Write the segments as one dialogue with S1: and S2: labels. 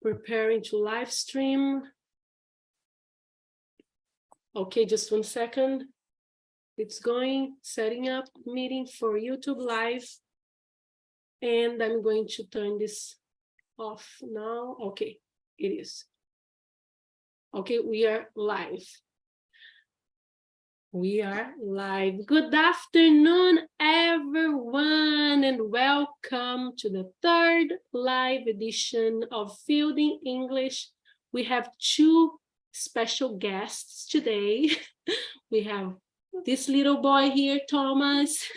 S1: preparing to live stream. Okay, just 1 second. It's going, setting up meeting for YouTube Live. And I'm going to turn this off now. Okay, it is. Okay, we are live. We are live. Good afternoon, everyone, and welcome to the third live edition of Fielding English. We have two special guests today. We have this little boy here, Thomas,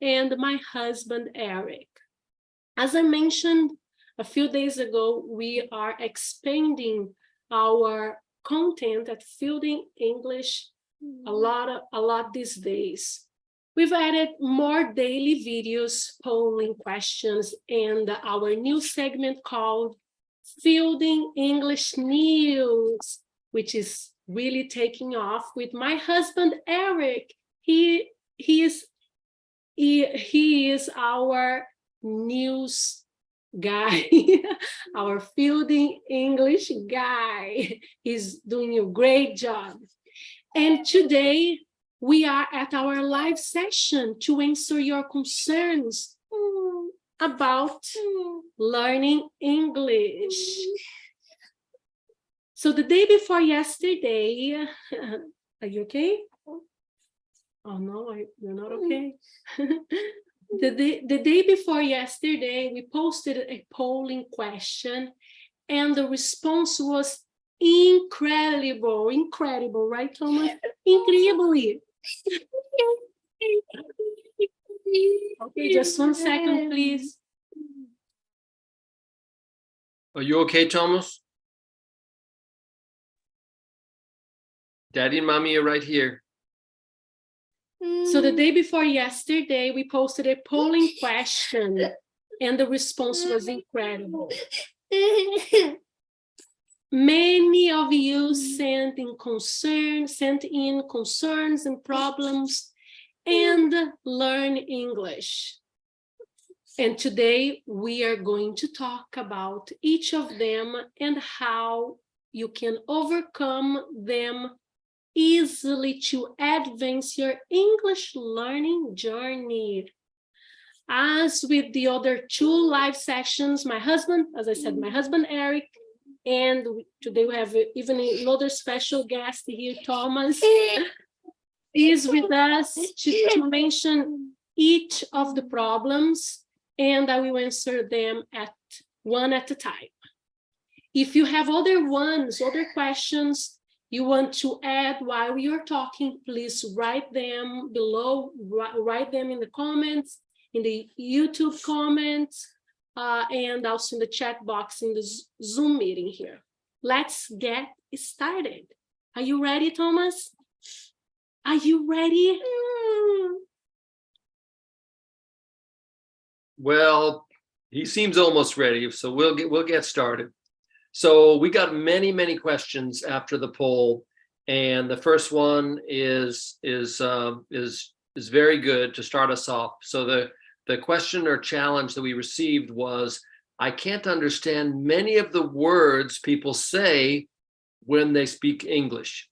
S1: and my husband, Eric. As I mentioned a few days ago, we are expanding our content at Fielding English a lot these days. We've added more daily videos, polling questions, and our new segment called Fielding English News, which is really taking off with my husband, Eric. He is our news guy, our Fielding English guy. He's doing a great job. And today we are at our live session to answer your concerns about learning English. So the day before yesterday, are you okay? Oh no, you're not okay. The day before yesterday, we posted a polling question and the response was incredible, right, Thomas? Incredibly. Okay, just 1 second, please.
S2: Are you okay, Thomas? Daddy and Mommy are right here.
S1: So the day before yesterday, we posted a polling question and the response was incredible. Many of you sent in concerns and problems and learn English. And today we are going to talk about each of them and how you can overcome them easily to advance your English learning journey. As with the other two live sessions, my husband, as I said, my husband Eric, and today we have even another special guest here, Thomas, is with us to mention each of the problems, and I will answer them one at a time. If you have other questions you want to add while we are talking, please write them below, write them in the comments, in the YouTube comments, and also in the chat box in the Zoom meeting here. Let's get started. Are you ready, Thomas? Are you ready?
S2: Well, he seems almost ready, so we'll get started. So we got many questions after the poll, and the first one is very good to start us off. So the question or challenge that we received was, I can't understand many of the words people say when they speak English.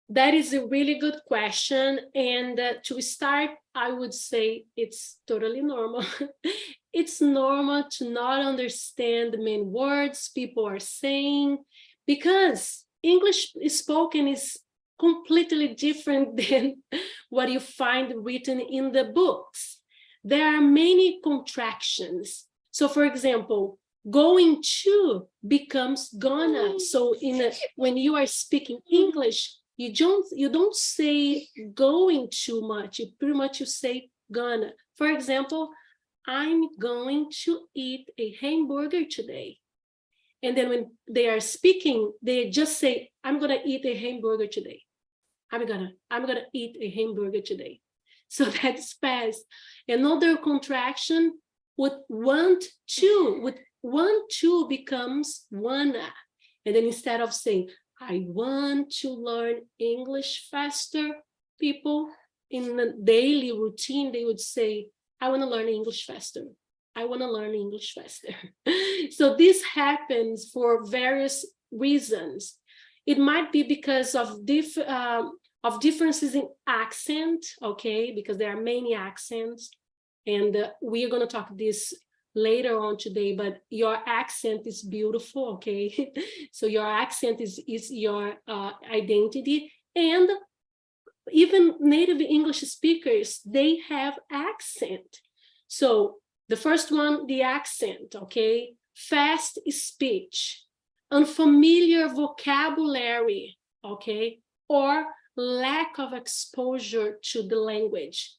S1: That is a really good question. And to start, I would say it's totally normal. It's normal to not understand the main words people are saying because English spoken is completely different than what you find written in the books. There are many contractions. So for example, going to becomes gonna. So when you are speaking English, you don't say going too much. You say gonna. For example, I'm going to eat a hamburger today. And then when they are speaking, they just say, I'm gonna eat a hamburger today. I'm gonna eat a hamburger today. So that's fast. Another contraction with want to becomes wanna. And then instead of saying, I want to learn English faster, people in the daily routine, they would say, I want to learn English faster. I want to learn English faster. So this happens for various reasons. It might be because of differences in accent, okay, because there are many accents, and we are going to talk this later on today, but your accent is beautiful, okay? So your accent is your identity, and even native English speakers, they have accent. So the first one, the accent, okay? Fast speech, unfamiliar vocabulary, okay? Or lack of exposure to the language.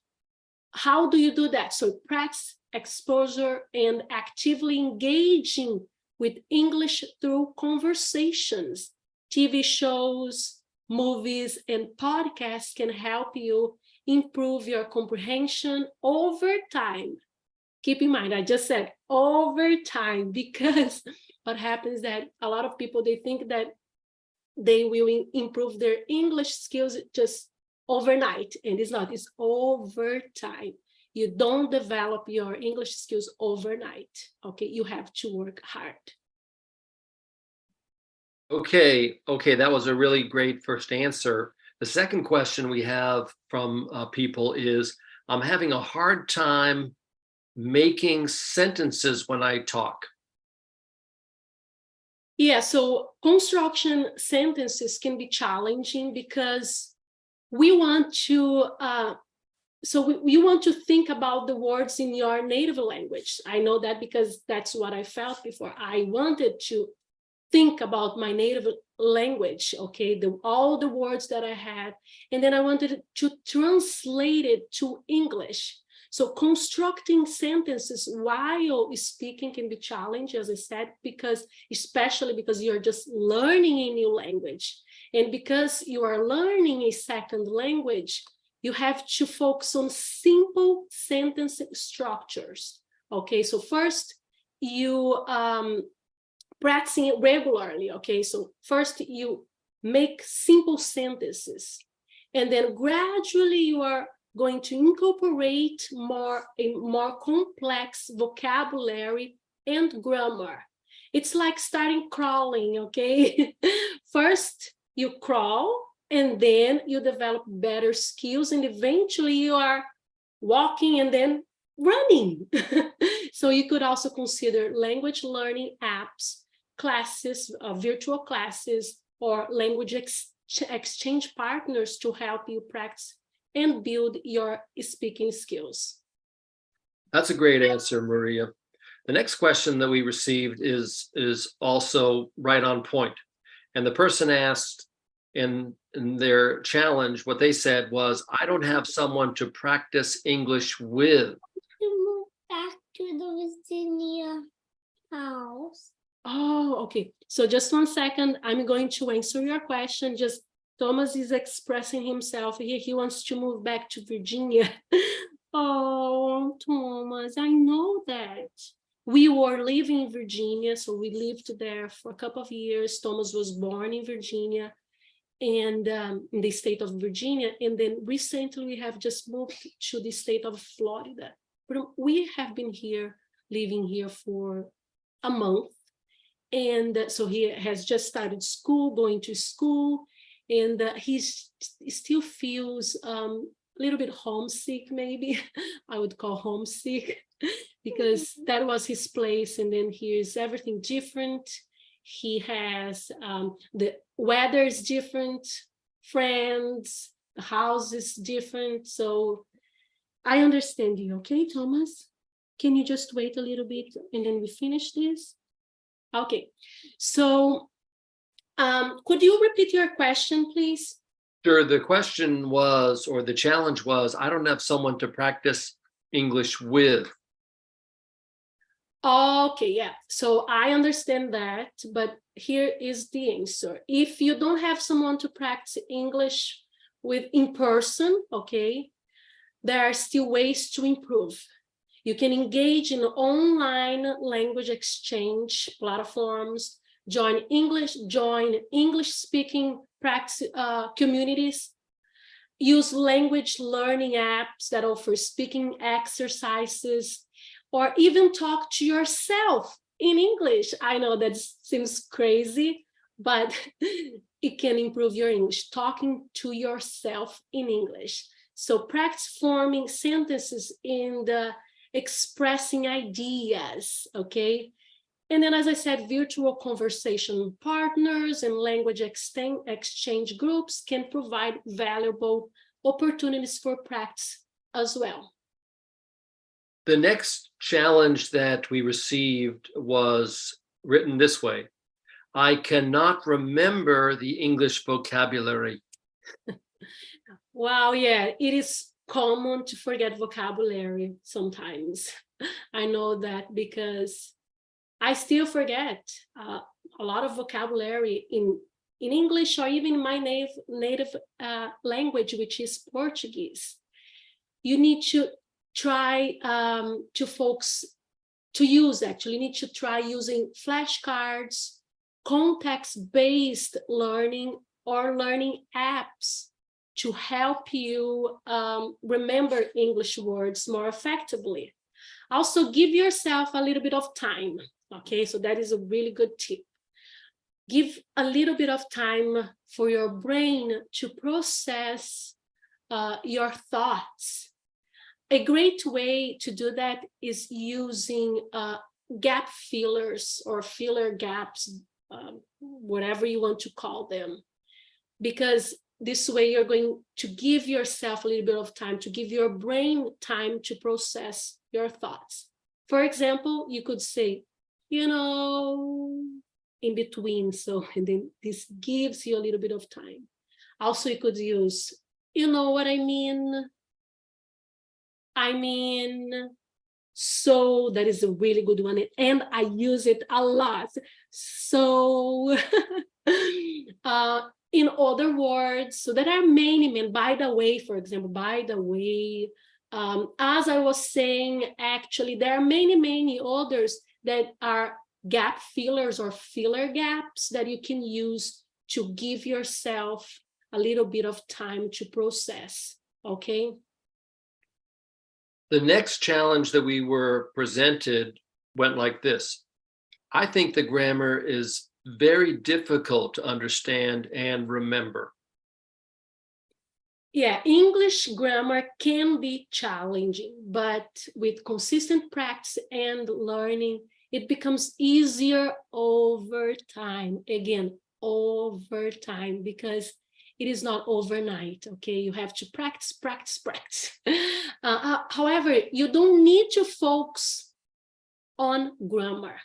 S1: How do you do that? So practice exposure and actively engaging with English through conversations. TV shows, movies, and podcasts can help you improve your comprehension over time. Keep in mind, I just said over time, because what happens is that a lot of people, they think that they will improve their English skills just overnight, and it's not. It's over time. You don't develop your English skills overnight, okay? You have to work hard.
S2: Okay, that was a really great first answer. The second question we have from people is, I'm having a hard time making sentences when I talk.
S1: Yeah, so construction sentences can be challenging because we want to, you want to think about the words in your native language. I know that because that's what I felt before. I wanted to think about my native language, okay, all the words that I had, and then I wanted to translate it to English. So constructing sentences while speaking can be challenging, as I said, especially because you're just learning a new language. And because you are learning a second language, you have to focus on simple sentence structures. Okay, so first you practicing it regularly. Okay, so first you make simple sentences, and then gradually you are going to incorporate a more complex vocabulary and grammar. It's like starting crawling, okay? First you crawl, and then you develop better skills, and eventually you are walking and then running. So you could also consider language learning apps, classes, virtual classes, or language exchange partners to help you practice and build your speaking skills.
S2: That's a great answer, Maria. The next question that we received is also right on point. And the person asked in their challenge, what they said was, I don't have someone to practice English with.
S3: Move back to the Virginia house.
S1: Oh, okay. So just 1 second. I'm going to answer your question. Just Thomas is expressing himself here. He wants to move back to Virginia. Oh, Thomas, I know that. We were living in Virginia, so we lived there for a couple of years. Thomas was born in Virginia, and in the state of Virginia. And then recently we have just moved to the state of Florida. But we have been living here for a month. And so he has just started school, going to school, and he still feels a little bit homesick, maybe. I would call homesick, because that was his place. And then here's everything different. He has the weather is different, friends, the house is different. So I understand you, okay, Thomas? Can you just wait a little bit and then we finish this? Okay, so could you repeat your question, please?
S2: Sure. The question was, or the challenge was, I don't have someone to practice English with.
S1: Okay, yeah. So I understand that, but here is the answer. If you don't have someone to practice English with in person, okay, there are still ways to improve. You can engage in online language exchange platforms, join English speaking practice communities, use language learning apps that offer speaking exercises, or even talk to yourself in English. I know that seems crazy, but it can improve your English, talking to yourself in English. So practice forming sentences in the expressing ideas, okay? And then, as I said, virtual conversation partners and language exchange groups can provide valuable opportunities for practice as well.
S2: The next challenge that we received was written this way: I cannot remember the English vocabulary.
S1: Wow, yeah, it is common to forget vocabulary sometimes. I know that because I still forget a lot of vocabulary in English, or even my native language, which is Portuguese. You need to try to try using flashcards, context-based learning, or learning apps to help you remember English words more effectively. Also, give yourself a little bit of time, okay? So that is a really good tip. Give a little bit of time for your brain to process your thoughts. A great way to do that is using gap fillers or filler gaps, whatever you want to call them, because this way you're going to give yourself a little bit of time, to give your brain time to process your thoughts. For example, you could say, you know, in between. So, and then this gives you a little bit of time. Also, you could use, you know what I mean? So that is a really good one. And I use it a lot. So, in other words, so there are many, by the way, for example, as I was saying, actually, there are many others that are gap fillers or filler gaps that you can use to give yourself a little bit of time to process, okay?
S2: The next challenge that we were presented went like this: I think the grammar is very difficult to understand and remember.
S1: Yeah, English grammar can be challenging, but with consistent practice and learning, it becomes easier over time. Again, over time, because it is not overnight, okay? You have to practice. However, you don't need to focus on grammar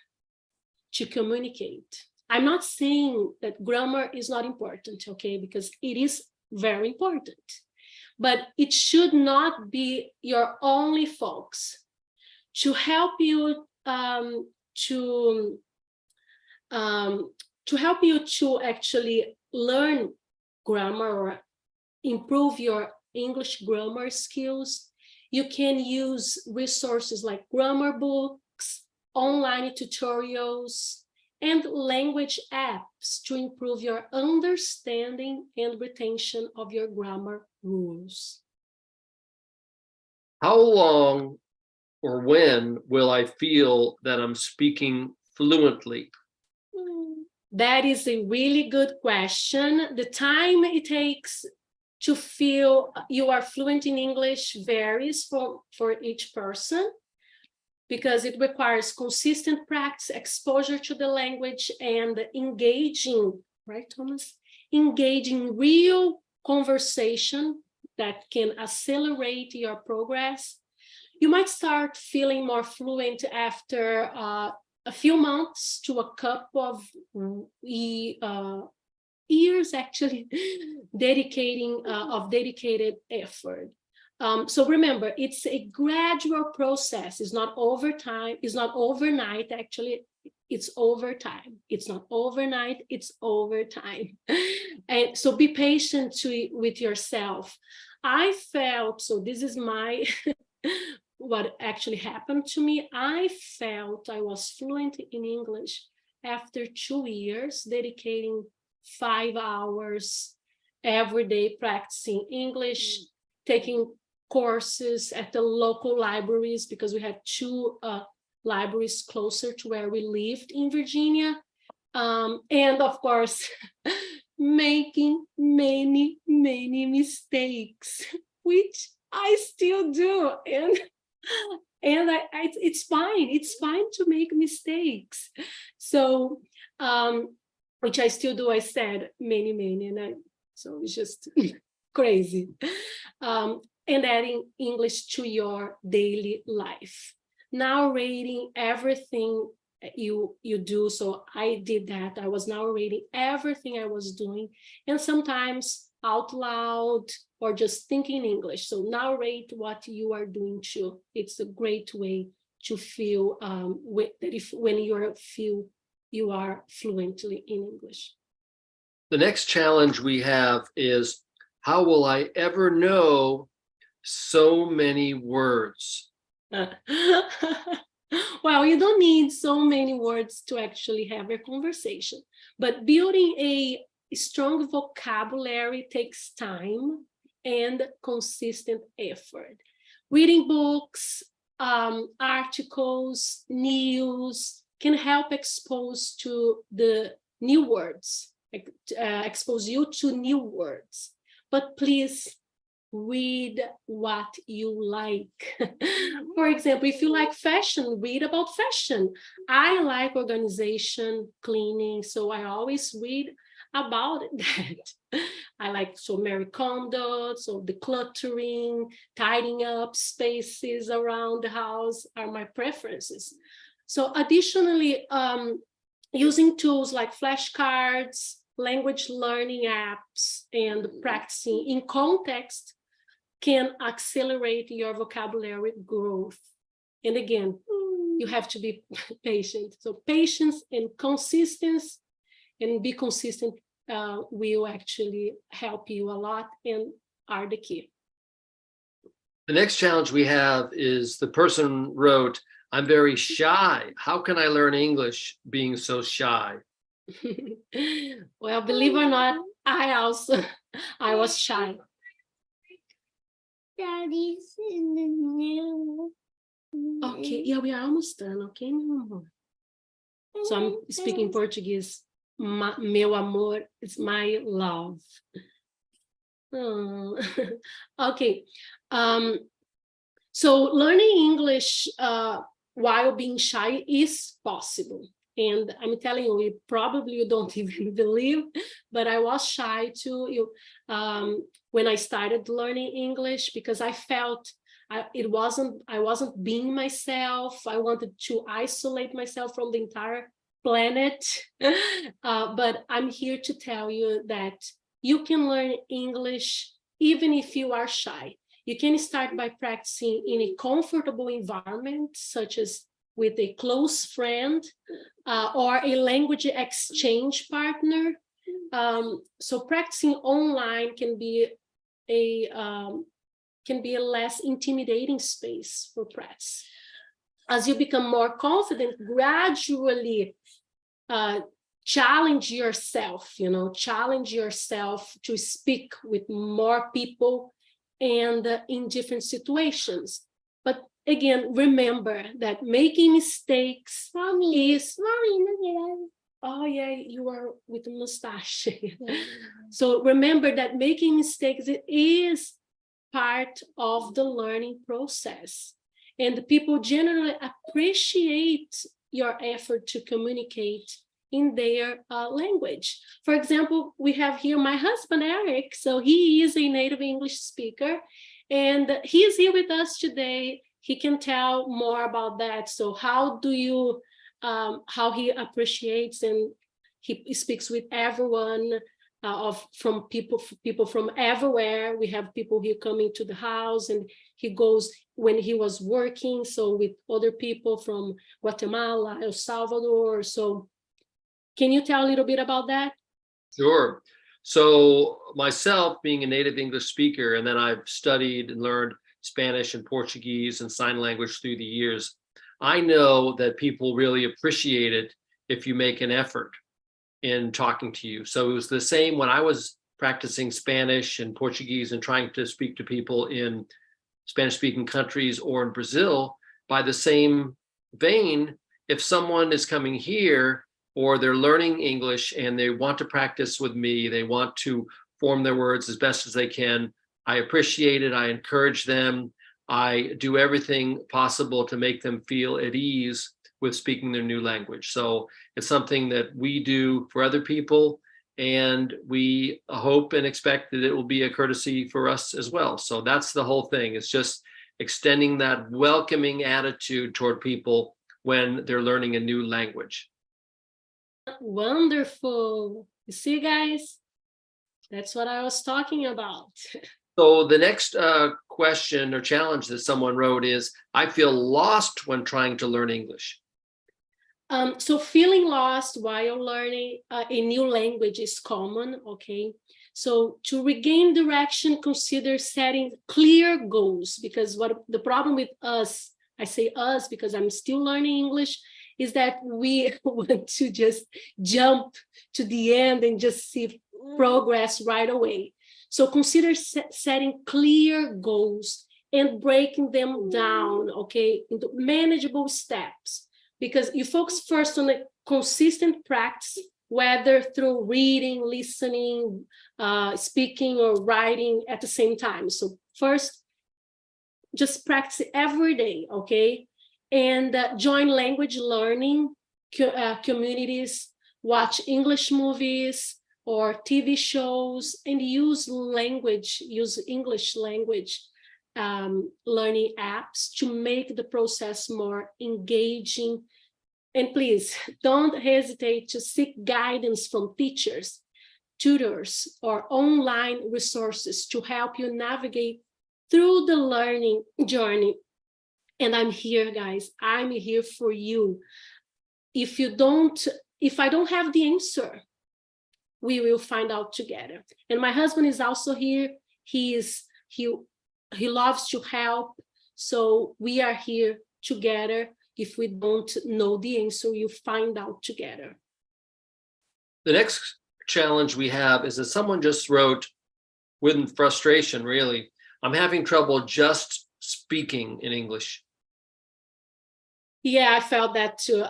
S1: to communicate. I'm not saying that grammar is not important, okay? Because it is very important, but it should not be your only focus. To help you to actually learn grammar or improve your English grammar skills, you can use resources like grammar books, online tutorials, and language apps to improve your understanding and retention of your grammar rules.
S2: How long or when will I feel that I'm speaking fluently?
S1: That is a really good question. The time it takes to feel you are fluent in English varies for each person, because it requires consistent practice, exposure to the language, and engaging, right, Thomas? Engaging real conversation that can accelerate your progress. You might start feeling more fluent after a few months to a couple of years, actually, dedicated effort. So remember, it's a gradual process. It's not over time. It's not overnight, actually. It's over time. It's not overnight. It's over time. And so be patient with yourself. I felt, so this is my, what actually happened to me. I felt I was fluent in English after 2 years, dedicating 5 hours every day practicing English, taking courses at the local libraries, because we had two libraries closer to where we lived in Virginia. And of course, making many, many mistakes, which I still do. And it's fine. It's fine to make mistakes. So, which I still do. I said many, many, so it's just crazy. And adding English to your daily life, narrating everything you do. So I did that. I was narrating everything I was doing, and sometimes out loud or just thinking English. So narrate what you are doing too. It's a great way to feel when you are fluently in English.
S2: The next challenge we have is, how will I ever know so many words?
S1: Well, you don't need so many words to actually have a conversation, but building a strong vocabulary takes time and consistent effort. Reading books, articles, news can help expose to the new words, expose you to new words. But please read what you like. For example, if you like fashion, read about fashion. I like organization, cleaning, so I always read about that. I like Marie Kondo, so decluttering, tidying up spaces around the house are my preferences. So additionally, using tools like flashcards, language learning apps, and practicing in context can accelerate your vocabulary growth. And again, you have to be patient. So patience and consistency, and be consistent will actually help you a lot and are the key.
S2: The next challenge we have is, the person wrote, I'm very shy. How can I learn English being so shy?
S1: Well, believe it or not, I was shy.
S3: Daddy's in the new.
S1: Okay, yeah, we are almost done, okay, meu amor? So I'm speaking Portuguese. Meu amor is my love. Oh. Okay. So learning English while being shy is possible. And I'm telling you, probably you don't even believe, but I was shy too when I started learning English, because I felt I wasn't being myself. I wanted to isolate myself from the entire planet. But I'm here to tell you that you can learn English even if you are shy. You can start by practicing in a comfortable environment, such as with a close friend or a language exchange partner. So practicing online can be a less intimidating space for practice. As you become more confident, gradually challenge yourself, challenge yourself to speak with more people and in different situations. But again, remember that making mistakes is...
S3: Mommy, look at that.
S1: Oh yeah, you are with a mustache. So remember that making mistakes is part of the learning process. And people generally appreciate your effort to communicate in their language. For example, we have here my husband, Eric. So he is a native English speaker, and he is here with us today. He can tell more about that. So how he appreciates, and he speaks with everyone from people from everywhere. We have people here coming to the house, and he goes when he was working, so with other people from Guatemala, El Salvador. So can you tell a little bit about that?
S2: Sure. So myself, being a native English speaker, and then I've studied and learned Spanish and Portuguese and sign language through the years, I know that people really appreciate it if you make an effort in talking to you. So it was the same when I was practicing Spanish and Portuguese and trying to speak to people in Spanish-speaking countries or in Brazil. By the same vein, if someone is coming here or they're learning English and they want to practice with me, they want to form their words as best as they can, I appreciate it. I encourage them. I do everything possible to make them feel at ease with speaking their new language. So it's something that we do for other people, and we hope and expect that it will be a courtesy for us as well. So that's the whole thing. It's just extending that welcoming attitude toward people when they're learning a new language.
S1: Wonderful. You see, guys, that's what I was talking about.
S2: So the next question or challenge that someone wrote is, I feel lost when trying to learn English.
S1: So feeling lost while learning a new language is common, okay? So to regain direction, consider setting clear goals, because what the problem with us, I say us because I'm still learning English, is that we want to just jump to the end and just see progress right away. So consider setting clear goals and breaking them down, okay, into manageable steps. Because you focus first on a consistent practice, whether through reading, listening, speaking, or writing at the same time. So first, just practice every day, okay? And join language learning communities, watch English movies or TV shows, and use English language learning apps to make the process more engaging. And please don't hesitate to seek guidance from teachers, tutors, or online resources to help you navigate through the learning journey. And I'm here, guys. I'm here for you. If I don't have the answer, we will find out together. And my husband is also here. He loves to help. So we are here together. If we don't know the answer, you find out together.
S2: The next challenge we have is that someone just wrote, with frustration, really, I'm having trouble just speaking in English.
S1: Yeah, I felt that too.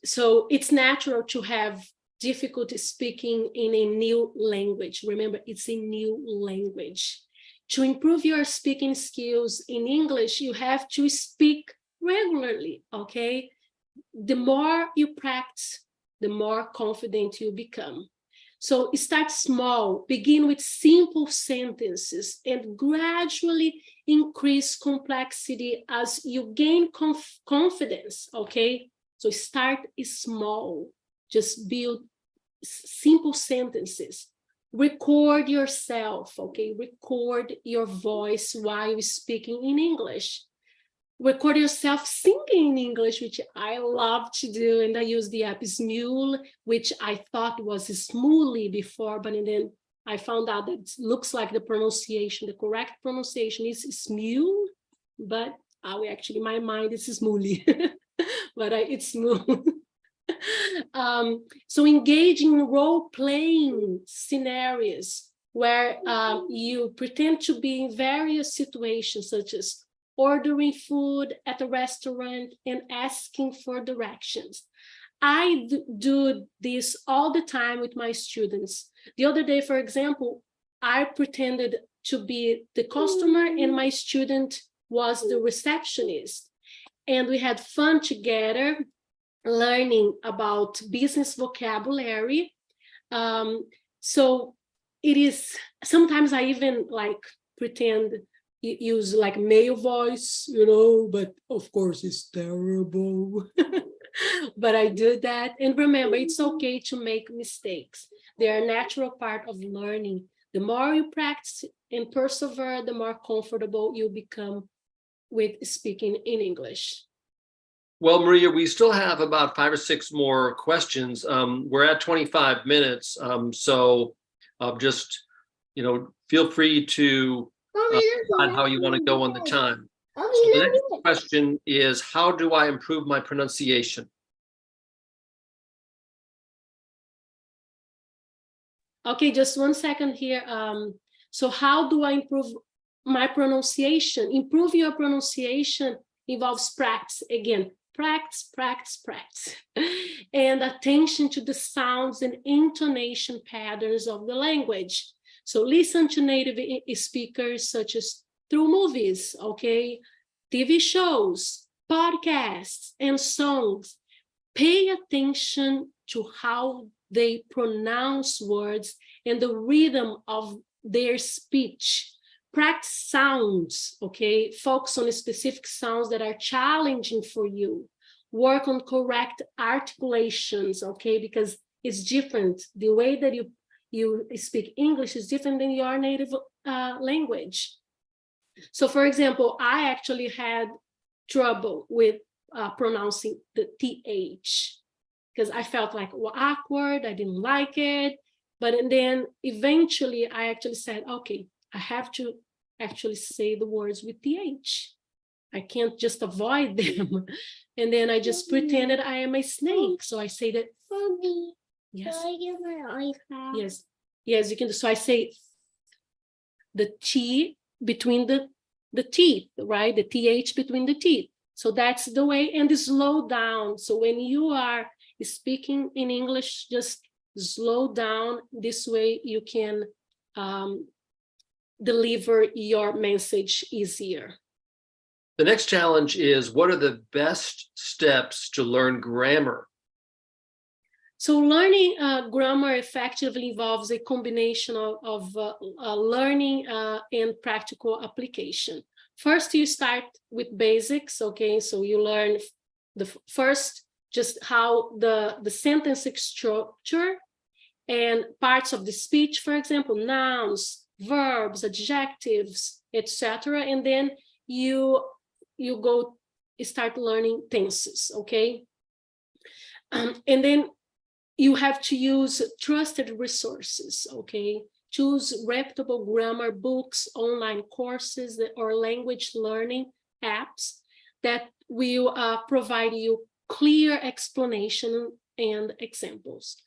S1: So it's natural to have difficulty speaking in a new language. Remember, it's a new language. To improve your speaking skills in English, you have to speak regularly, okay? The more you practice, the more confident you become. So start small, begin with simple sentences, and gradually increase complexity as you gain confidence, okay? So start small, just build simple sentences. Record yourself, okay? Record your voice while speaking in English. Record yourself singing in English, which I love to do, and I use the app Smule, which I thought was Smooly before, but then I found out that it looks like the correct pronunciation is Smule, but my mind is Smooly, but it's Smule. So engage in role-playing scenarios where you pretend to be in various situations, such as ordering food at a restaurant and asking for directions. I do this all the time with my students. The other day, for example, I pretended to be the customer and my student was the receptionist. And we had fun together learning about business vocabulary. So it is, sometimes I even pretend use male voice, but of course it's terrible. But I do that. And remember, it's okay to make mistakes. They're a natural part of learning. The more you practice and persevere, the more comfortable you become with speaking in English.
S2: Well, Maria, we still have about 5 or 6 more questions. We're at 25 minutes. So just, feel free to on how you want to go on the time. So the next question is, how do I improve my pronunciation?
S1: Okay, just 1 second here. So how do I improve my pronunciation? Improve your pronunciation involves practice. Again, practice, practice, practice. And attention to the sounds and intonation patterns of the language. So listen to native speakers such as through movies, okay, TV shows, podcasts, and songs. Pay attention to how they pronounce words and the rhythm of their speech. Practice sounds, okay? Focus on specific sounds that are challenging for you. Work on correct articulations, okay? Because it's different. The way that you speak English is different than your native language. So for example, I actually had trouble with pronouncing the TH because I felt like awkward, I didn't like it. But and then eventually I actually said, okay, I have to actually say the words with TH. I can't just avoid them. And then I just pretended I am a snake. So I say that,
S3: Mommy,
S1: yes,
S3: can I get my iPad?
S1: yes, yes, you can. So I say the T between the teeth, right? The TH between the teeth. So that's the way, and slow down. So when you are speaking in English, just slow down. This way you can deliver your message easier.
S2: The next challenge is, what are the best steps to learn grammar?
S1: So learning grammar effectively involves a combination of learning and practical application. First, you start with basics, okay? So you learn the first, just how the sentence structure and parts of the speech, for example, nouns, verbs, adjectives, etc. And then you start learning tenses, okay? And then you have to use trusted resources, okay? Choose reputable grammar books, online courses, or language learning apps that will provide you clear explanation and examples.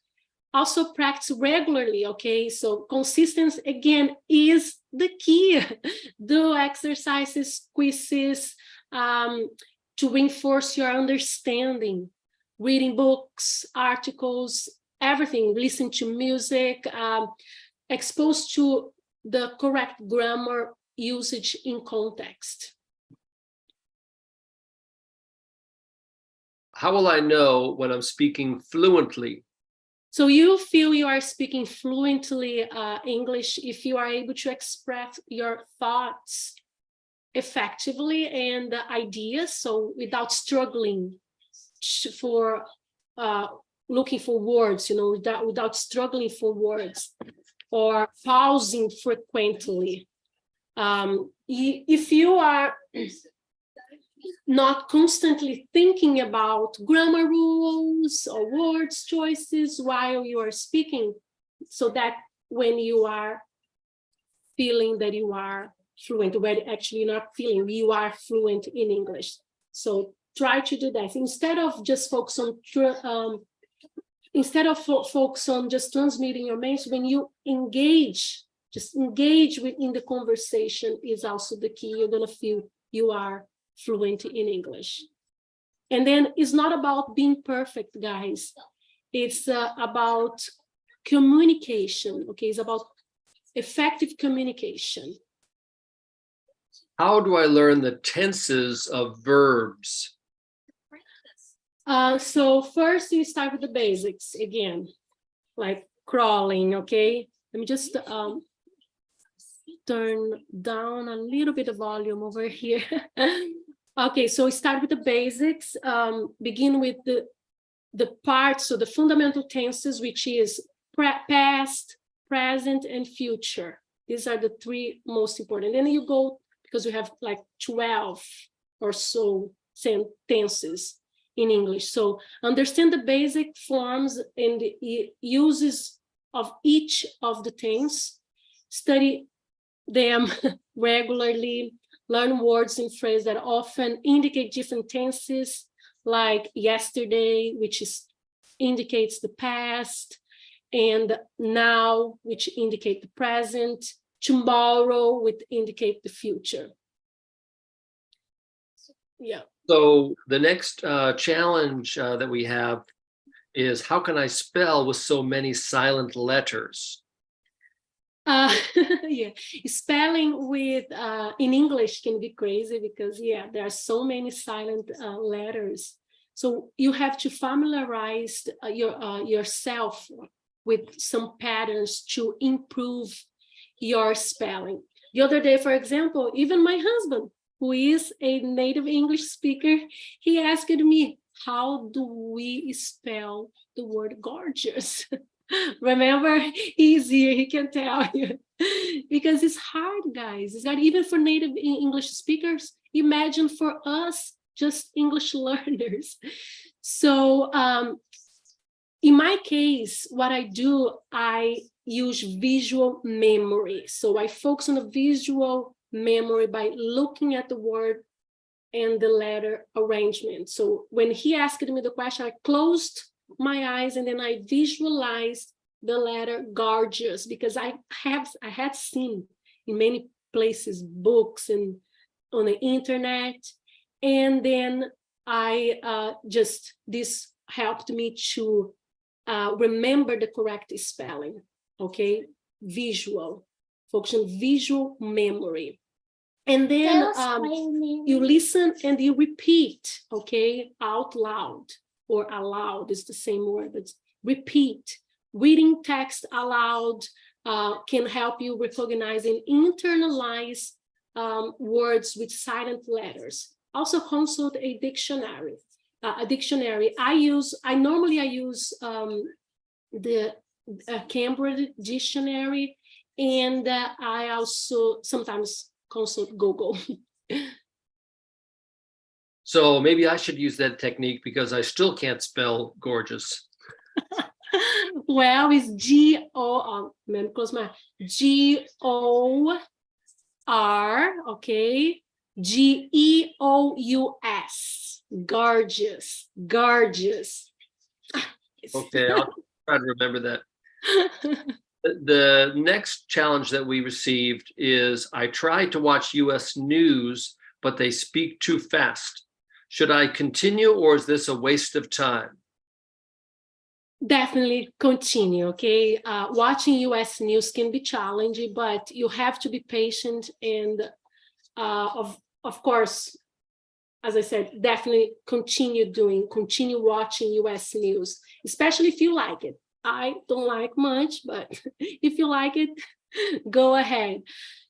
S1: Also practice regularly, okay? So consistency, again, is the key. Do exercises, quizzes to reinforce your understanding. Reading books, articles, everything, listen to music, exposed to the correct grammar usage in context.
S2: How will I know when I'm speaking fluently?
S1: So you feel you are speaking fluently English if you are able to express your thoughts effectively and ideas, so without struggling for looking for words, you know, without struggling for words or pausing frequently. If you are not constantly thinking about grammar rules or words choices while you are speaking, so that when you are feeling that you are fluent, when actually you're not feeling, you are fluent in English. So try to do that instead of just focus on focus on just transmitting your message. When you engage, just engage within the conversation is also the key. You're gonna feel you are fluent in English. And then it's not about being perfect, guys. It's about communication, okay? It's about effective communication.
S2: How do I learn the tenses of verbs?
S1: So first you start with the basics again, like crawling, okay? Let me just turn down a little bit of volume over here. Okay, so start with the basics. Begin with the parts, so the fundamental tenses, which is past, present, and future. These are the three most important. Then you go, because we have like 12 or so tenses in English. So understand the basic forms and the uses of each of the tense. Study them regularly. Learn words and phrases that often indicate different tenses, like yesterday, which indicates the past, and now, which indicate the present, tomorrow, which indicate the future. Yeah.
S2: So the next challenge that we have is how can I spell with so many silent letters?
S1: Uh, yeah, spelling with in English can be crazy because there are so many silent letters. So you have to familiarize yourself with some patterns to improve your spelling. The other day, for example, even my husband, who is a native English speaker, he asked me, how do we spell the word gorgeous? Remember, he's here, he can tell you. Because it's hard, guys. It's not even for native English speakers. Imagine for us, just English learners. So in my case, what I do, I use visual memory. So I focus on the visual memory by looking at the word and the letter arrangement. So when he asked me the question, I closed my eyes and then I visualized the letter gorgeous, because I had seen in many places, books and on the internet. And then this helped me to remember the correct spelling, okay? Visual, focus on visual memory. And then you listen and you repeat, okay, out loud or aloud is the same word, but repeat. Reading text aloud can help you recognize and internalize words with silent letters. Also consult a dictionary. I normally use the Cambridge dictionary, and I also sometimes consult Google.
S2: So maybe I should use that technique because I still can't spell gorgeous.
S1: Well, it's G-O, let me close my G-O-R, okay, G-E-O-U-S, gorgeous, gorgeous.
S2: Okay, I'll try to remember that. The next challenge that we received is I tried to watch US news, but they speak too fast. Should I continue or is this a waste of time?
S1: Definitely continue, okay? Watching US news can be challenging, but you have to be patient and of course, as I said, definitely continue watching US news, especially if you like it. I don't like much, but if you like it, go ahead.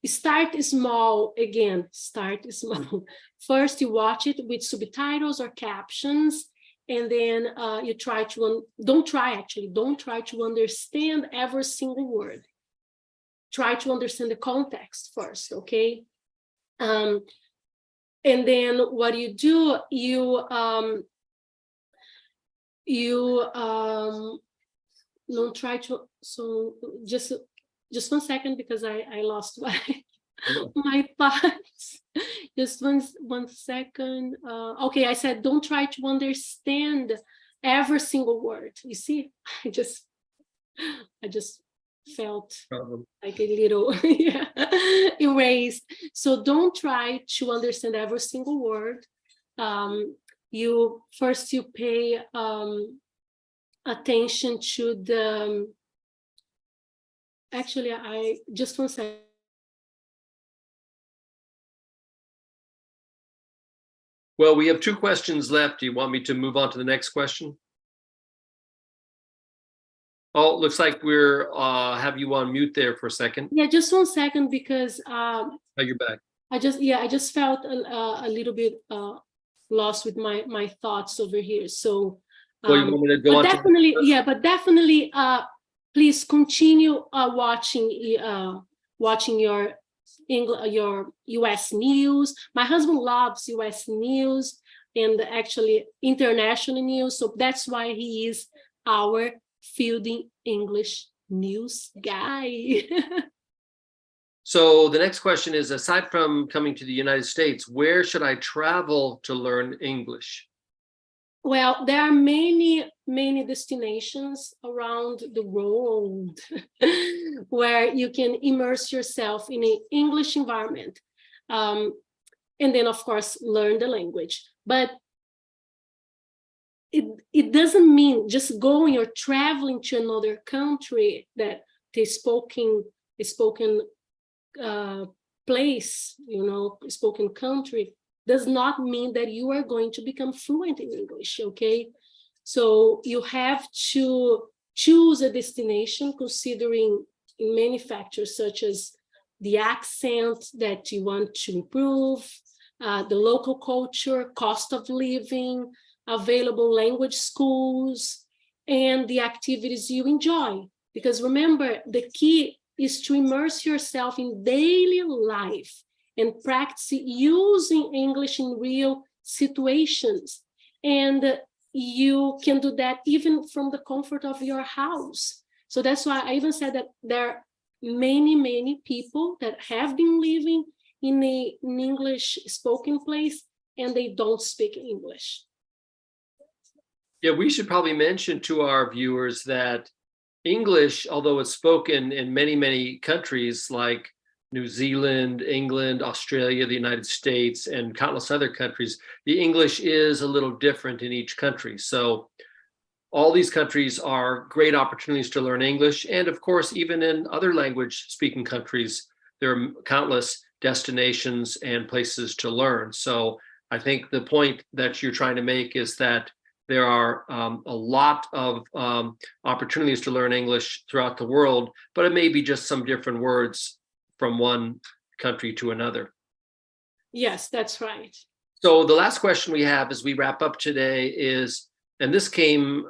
S1: Start small again, start small. First, you watch it with subtitles or captions, and then you don't try to understand every single word. Try to understand the context first, okay? And then what you do, don't try to, so just 1 second, because I lost my thoughts. Just one second. Okay, I said don't try to understand every single word. You see, I just felt like a little erased. So don't try to understand every single word. You pay attention to the, actually, I just 1 second.
S2: Well, we have 2 questions left. Do you want me to move on to the next question? Oh, it looks like we're have you on mute there for a second.
S1: Yeah, just 1 second, because
S2: oh, you're back.
S1: I just felt a little bit lost with my thoughts over here. So
S2: Well, you want me to go on
S1: definitely, but definitely please continue watching your US news. My husband loves US news and actually international news, so that's why he is our Fielding English news guy.
S2: So the next question is, aside from coming to the United States, where should I travel to learn English?
S1: Well, there are many destinations around the world where you can immerse yourself in an English environment. and then of course learn the language. But it doesn't mean just going or traveling to another country that the spoken place, spoken country, does not mean that you are going to become fluent in English, okay? So you have to choose a destination considering many factors, such as the accent that you want to improve, the local culture, cost of living, available language schools, and the activities you enjoy. Because remember, the key is to immerse yourself in daily life and practice using English in real situations. And you can do that even from the comfort of your house. So that's why I even said that there are many people that have been living in an English spoken place and they don't speak English.
S2: Yeah, we should probably mention to our viewers that English, although it's spoken in many countries like New Zealand, England, Australia, the United States, and countless other countries, the English is a little different in each country. So all these countries are great opportunities to learn English. And of course, even in other language speaking countries, there are countless destinations and places to learn. So I think the point that you're trying to make is that there are a lot of opportunities to learn English throughout the world, but it may be just some different words from one country to another.
S1: Yes, that's right.
S2: So the last question we have as we wrap up today is, and this came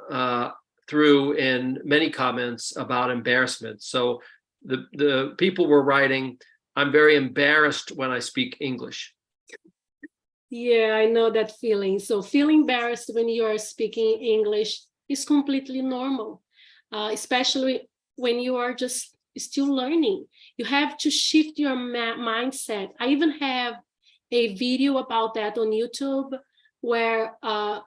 S2: through in many comments about embarrassment. So the people were writing, I'm very embarrassed when I speak English.
S1: Yeah, I know that feeling. So feeling embarrassed when you are speaking English is completely normal, especially when you are just still learning. You have to shift your mindset. I even have a video about that on YouTube where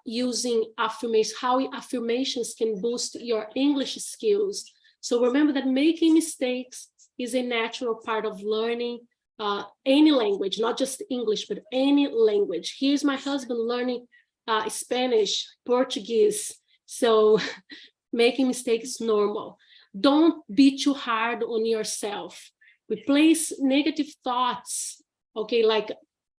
S1: using affirmations, how affirmations can boost your English skills. So remember that making mistakes is a natural part of learning any language, not just English, but any language. Here's my husband learning Spanish, Portuguese. So making mistakes is normal. Don't be too hard on yourself. Replace negative thoughts, okay? Like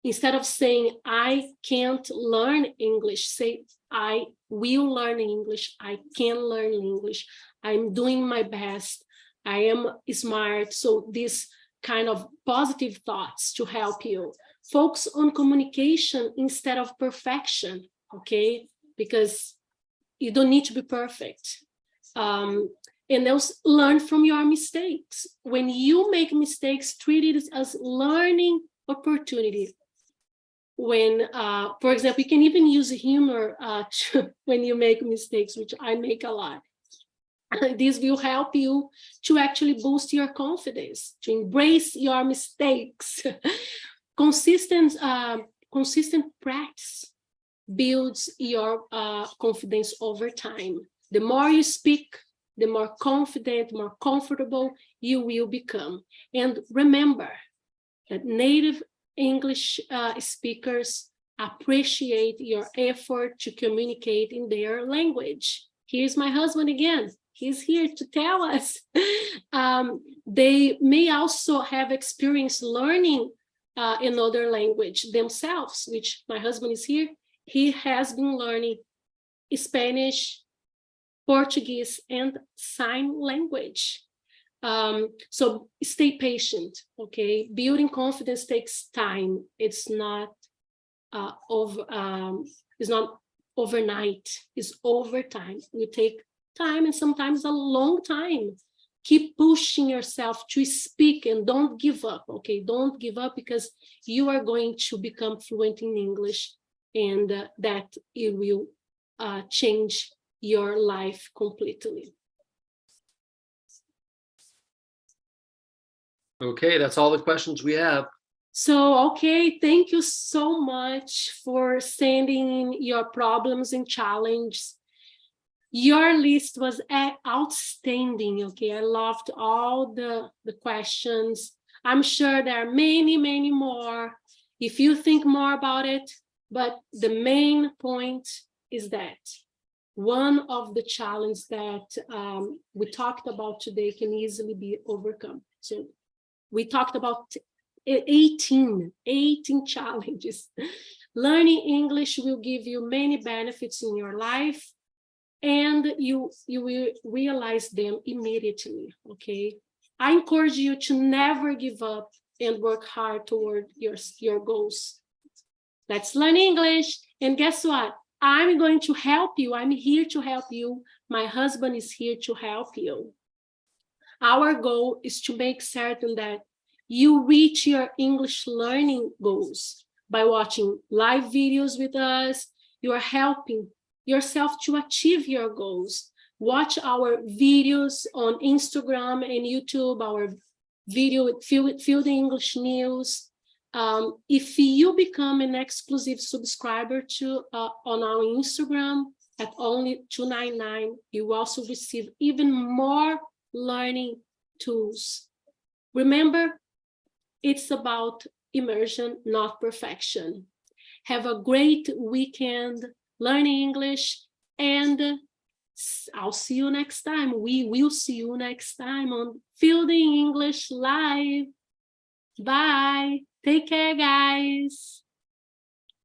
S1: instead of saying, I can't learn English, say, I will learn English, I can learn English, I'm doing my best, I am smart. So this kind of positive thoughts to help you. Focus on communication instead of perfection, okay? Because you don't need to be perfect. And also learn from your mistakes. When you make mistakes, treat it as learning opportunity. When, for example, you can even use humor when you make mistakes, which I make a lot. This will help you to actually boost your confidence, to embrace your mistakes. Consistent practice builds your confidence over time. The more you speak, the more confident, more comfortable you will become. And remember that native English speakers appreciate your effort to communicate in their language. Here's my husband again. He's here to tell us. They may also have experience learning another language themselves, which my husband is here. He has been learning Spanish, Portuguese, and sign language. So stay patient, okay? Building confidence takes time. It's not overnight. It's over time. You take time, and sometimes a long time. Keep pushing yourself to speak and don't give up, okay? Don't give up, because you are going to become fluent in English, and that it will change your life completely.
S2: Okay, that's all the questions we have.
S1: So, okay, thank you so much for sending in your problems and challenges. Your list was outstanding, okay? I loved all the questions. I'm sure there are many more. if you think more about it, but the main point is that one of the challenges that we talked about today can easily be overcome. So we talked about 18 challenges. Learning English will give you many benefits in your life, and you will realize them immediately, okay? I encourage you to never give up and work hard toward your goals. Let's learn English. And guess what? I'm going to help you. I'm here to help you. My husband is here to help you. Our goal is to make certain that you reach your English learning goals by watching live videos with us. You are helping yourself to achieve your goals. Watch our videos on Instagram and YouTube, our video with Field English News. If you become an exclusive subscriber to on our Instagram at only $2.99, you also receive even more learning tools. Remember, it's about immersion, not perfection. Have a great weekend learning English, and I'll see you next time. We will see you next time on Fielding English Live. Bye. Take care, guys.